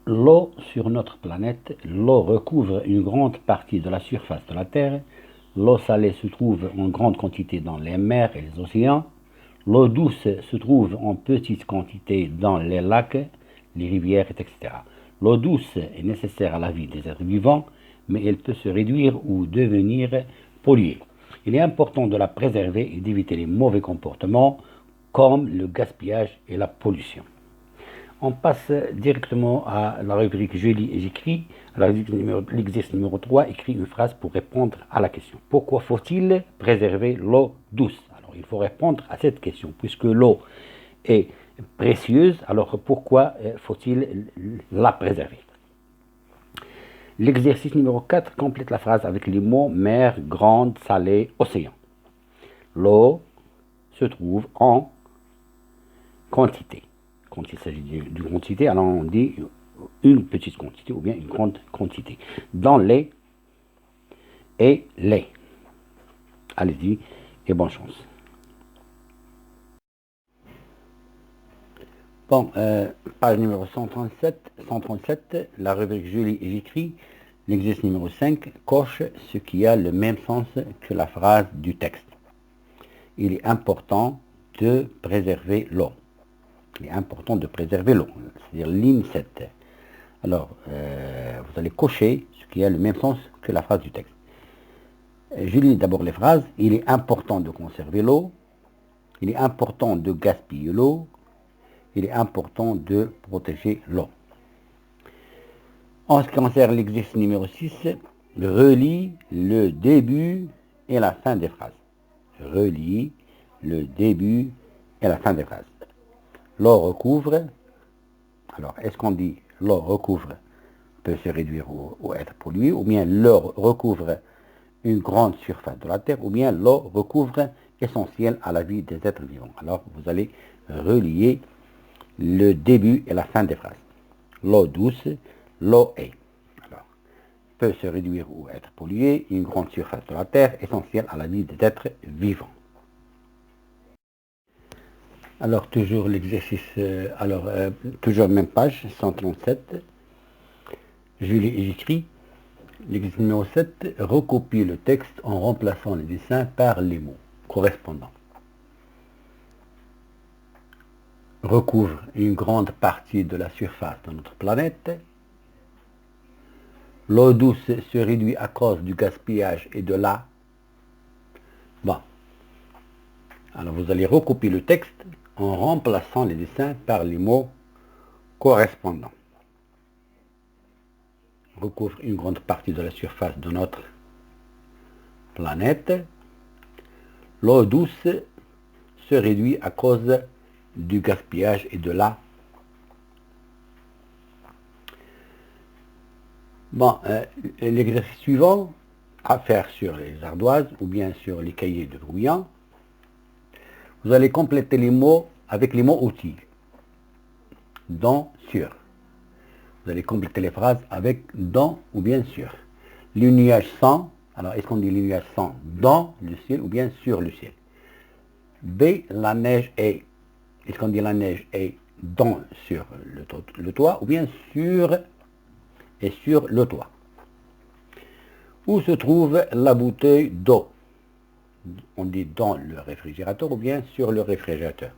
L'eau sur notre planète, l'eau recouvre une grande partie de la surface de la Terre. L'eau salée se trouve en grande quantité dans les mers et les océans. L'eau douce se trouve en petite quantité dans les lacs, les rivières, etc. L'eau douce est nécessaire à la vie des êtres vivants, mais elle peut se réduire ou devenir polluée. Il est important de la préserver et d'éviter les mauvais comportements comme le gaspillage et la pollution. On passe directement à la rubrique Je lis et j'écris. L'exercice numéro 3 écrit une phrase pour répondre à la question. Pourquoi faut-il préserver l'eau douce? Alors, il faut répondre à cette question. Puisque l'eau est précieuse, alors pourquoi faut-il la préserver? L'exercice numéro 4 complète la phrase avec les mots mer, grande, salée, océan. L'eau se trouve en quantité. Quand il s'agit d'une quantité, alors on dit une petite quantité ou bien une grande quantité. Dans les et les. Allez-y et bonne chance. Bon, page numéro 137, la rubrique Je lis et j'écris. L'exercice numéro 5 coche ce qui a le même sens que la phrase du texte. Il est important de préserver l'eau. Il est important de préserver l'eau, c'est-à-dire ligne 7. Alors, vous allez cocher ce qui a le même sens que la phrase du texte. Je lis d'abord les phrases. Il est important de conserver l'eau. Il est important de gaspiller l'eau. Il est important de protéger l'eau. En ce qui concerne l'exercice numéro 6, relis le début et la fin des phrases. Relis le début et la fin des phrases. L'eau recouvre. Alors, est-ce qu'on dit l'eau recouvre peut se réduire ou être polluée, ou bien l'eau recouvre une grande surface de la Terre, ou bien l'eau recouvre essentiel à la vie des êtres vivants. Alors, vous allez relier le début et la fin des phrases. L'eau douce, l'eau est. Alors, peut se réduire ou être polluée, une grande surface de la Terre, essentielle à la vie des êtres vivants. Alors, toujours l'exercice, toujours même page, 137. J'écris. L'exercice numéro 7, recopie le texte en remplaçant les dessins par les mots correspondants. Recouvre une grande partie de la surface de notre planète. L'eau douce se réduit à cause du gaspillage et de la... Bon. Alors vous allez recopier le texte en remplaçant les dessins par les mots correspondants. Recouvre une grande partie de la surface de notre planète. L'eau douce se réduit à cause du gaspillage et de la... Bon, l'exercice suivant, à faire sur les ardoises ou bien sur les cahiers de brouillon, vous allez compléter les mots avec les mots outils. Dans, sur. Vous allez compléter les phrases avec dans ou bien sur. Les nuages sont, alors est-ce qu'on dit les nuages sont dans le ciel ou bien sur le ciel? B, la neige est. Est-ce qu'on dit la neige est dans sur le toit ou bien sur et sur le toit? Où se trouve la bouteille d'eau? On dit dans le réfrigérateur ou bien sur le réfrigérateur?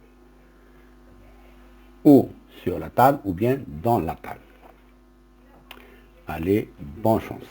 Ou sur la table ou bien dans la table? Allez, bonne chance.